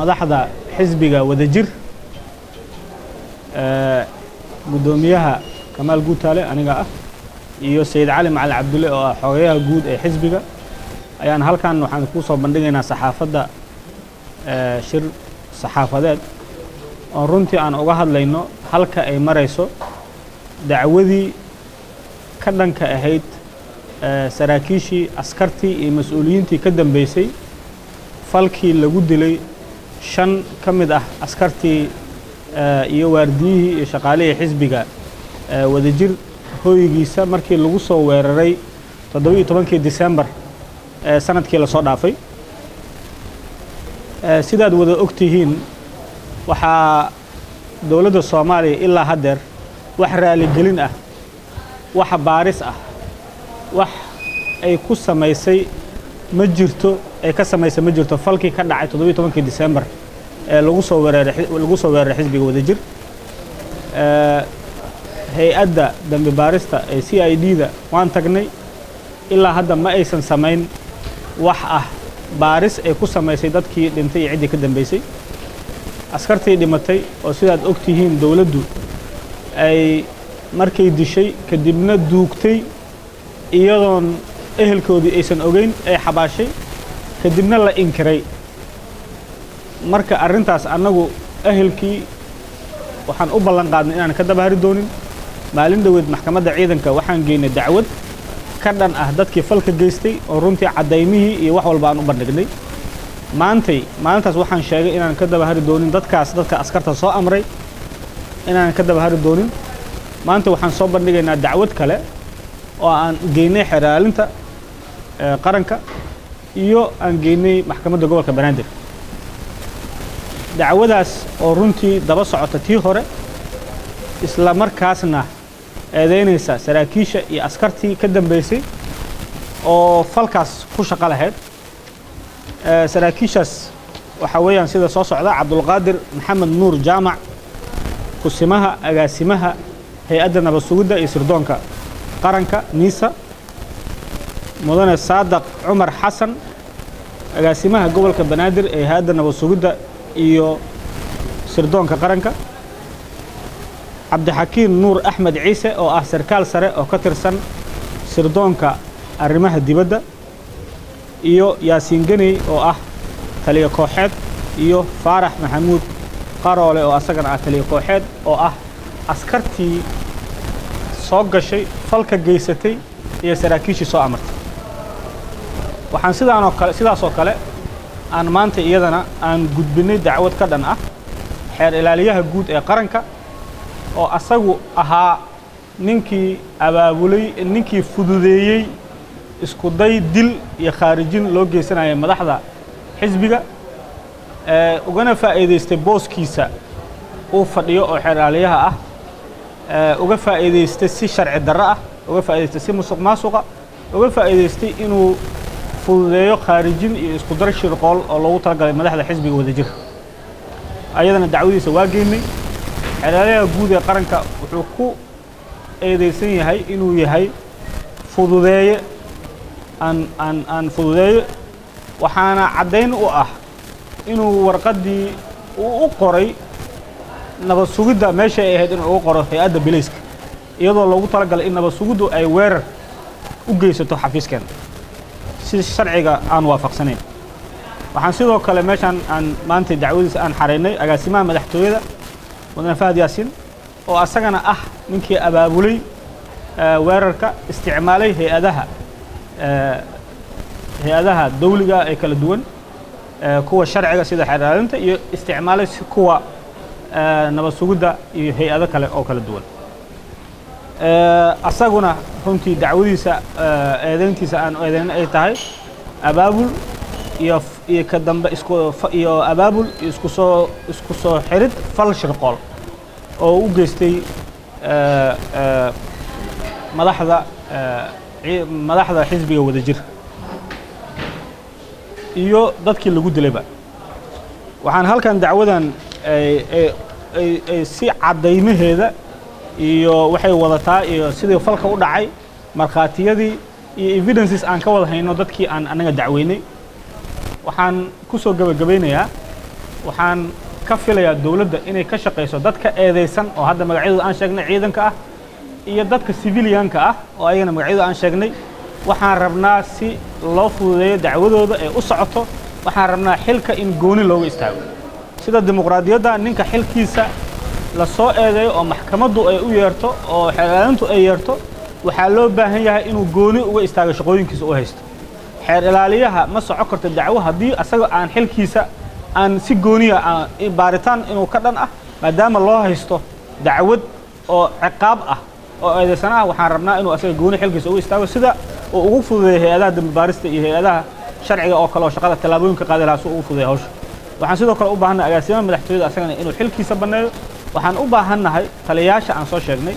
madaxda xisbiga wadajir gudoomiyaha Kamaal Guutaale aniga ah iyo Sayid Cali Macalin Cabdulle oo ah xogayaha guud ee xisbiga ayaan halkan waxaan ku soo bandhigaynaa saxaafadda shir saxaafadeed oo runtii aan uga hadlayno halka ay marayso dacwadii ka dhanka ahayd saraakiishii askartii iyo mas'uuliyiintii ka dambeysay falkii lagu dilay shan ka mid ah askartii iyo waardiyihii iyo shaqaalihii xisbiga wadajir hooyigiisa markii lagu soo weeraray 17 December sanadkii la soo dhaafay sidaad wada ogtihiin waxa dawladda Soomaaliya ilaa hadeer wax raali gelin ah wax baaris ah wax ay ku samaysay ma jirto ay ka samaysay ma jirto falkii ka dhacay 17 December lagu soo weeraray xisbiga wadajir hay'adda dambi baarista ee CID-da waan tagnay ilaa hadda ma aysan samayn wax ah baaris ay ku samaysay dadkii dhintay iyo cidii ka dambeysay askartii dhimatay oo sidaad ogtihiin dawladdu ay markay dishay kadibna duugtay iyadoon ehelkoodii aysan ogeyn ay xabaashay kadibna la inkiray marka arrintaas annagu ehelkii waxaan u ballan qaadnay inaan ka daba hari doonin maalin dhaweed maxkamadda ciidanka waxaan geynay dacwad ka dhan ah dadkii falka geystay oo runtii cadaymihii iyo wax walba aan u bandhignay maalintaas waxaan sheegay inaan ka daba hari doonin dadka askarta soo amray inaan ka daba hari doonin maanta waxaan soo bandhigaynaa dacwad kale oo aan geynay xeraalinta qaranka iyo aan geynay maxkamadda gobolka Banaadir dacwadaas oo runtii daba socota tii hore isla markaasna eedeynaysa saraakiisha iyo askartii ka dambeysay oo falkaas ku shaqo lahayd saraakiishaas waxa weeyaan sida soo socda Cabdulqaadir Maxamed Nuur Jaamac kusimaha agaasimaha hay'adda nabad sugidda iyo sirdoonka qaranka NISA mudane Saadaq Cumar Xasan agaasimaha gobolka Banaadir ee hay'adda nabad sugidda iyo sirdoonka qaranka Cabdixakiin Nuur Axmed Ciise oo ah sarkaal sare oo ka tirsan sirdoonka arrimaha dibadda iyo Yaasiin Ganey oo ah taliye kooxeed iyo Faarax Maxamuud Qaroole oo asagana ah taliye kooxeed oo ah askartii soo gashay falka geysatay iyo saraakiishii soo amartay waxaan sidaas oo kale aan maanta iyadana aan gudbinay dacwad ka dhan ah xeer ilaaliyaha guud ee qaranka oo asagu ahaa ninkii abaabulay ninkii fududeeyay isku day dil iyo khaarijin loo geysanayay madaxda xisbiga ugana faa'iideystay booskiisa uu fadhiyo oo xeer ilaaliyaha ah uga faa'iideystay si sharci darro ah uga faa'iideystay si musuqmaasuqa uga faa'iideystay inuu fududeeyo khaarijin iyo isku dar shirqool oo loogu talagalay madaxda xisbiga wadajir ayadana dacwadiisa waa geynay xeeladaha guud ee qaranka wuxuu ku eedeysan yahay inuu yahay fududeeye aan fududeeyo waxaana caddayn u ah inuu warqadii u qoray nabad sugidda meesha ay ahayd inuu ugu qoro hay'adda bilayska iyadoo loogu talagalay in nabad sugiddu ay weerar u geysato xafiiskeena si sharciga aan waafaqsanayn waxaan sidoo kale meeshan aan maanta dacwadiisa aan xareynay agaasimaha madaxtooyada mudane Fahad Yaasiin oo asagana ah ninkii abaabulay weerarka isticmaalay hay'adaha dawliga ee kala duwan kuwa sharciga sida xeer ilaalinta iyo isticmaalay kuwa nabad sugidda iyo hay'ado kale oo kala duwan asaguna runtii dacwadiisa eedeyntiisa aan eedeyn ay tahay abaabul iyo ka dambe iyo abaabul isku soo xirid fal shirqool oo u geystay madaxda xisbiga wadajir iyo dadkii lagu dilayba waxaan halkan dacwadan ay si cadaymaheeda iyo waxay wadataa iyo sidii falka u dhacay markhaatiyadii iyo evidences aan ka wada hayno dadkii aan anaga dacweynay waxaan ku soo gabagabeynayaa waxaan ka filayaa dawladda inay ka shaqeyso dadka eedeysan oo hadda magacyadooda aan sheegnay ciidanka ah iyo dadka civilianka ah oo ayagana magacyadooda aan sheegnay waxaan rabnaa si loo fududeeyo dacwadooda ee u socoto waxaan rabnaa xilka in gooni looga istaago sida dimuqraadiyadda ninka xilkiisa la soo eedeeyo oo maxkamaddu ay u yeerto oo xeelaalintu ay yeerto waxaa loo baahan yahay inuu gooni uga istaago shaqooyinkiisa u haysto xeer ilaaliyaha ma soco karto dacwo haddii asaga aan xilkiisa aan si gooniya baaritaan inuu ka dhan ah maadaama loo haysto dacwad oo ciqaab ah oo eedeysana ah waxaan rabnaa inuu asaga gooni xilkiisa uga istaago sida uu ugu fududeeyo hay-adaha dambi baarista iyo hay-adaha sharciga oo kale oo shaqada tallaabooyinka qaadi lahaa si uu ugu fududeeyo hawsha waxaan sidoo kale u baahannahay agaasimaha madaxtooyada asagana inuu xilkiisa banneeyo waxaan u baahannahay taliyayaasha aan soo sheegnay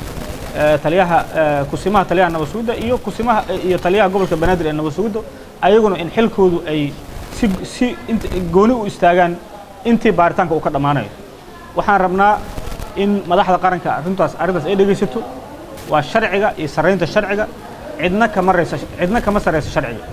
taliyaha kusimaha taliyaha nabad sugidda iyo kusimaha iyo taliyaha gobolka banaadir ee nabad sugidda ayaguna in xilkoodu ay si gooni u istaagaan intii baaritaanka uu ka dhammaanayo waxaan rabnaa in madaxda qaranka arrintaas ay dhegaysato waa sharciga iyo saraynta sharciga cidna kama sarreyso sharciga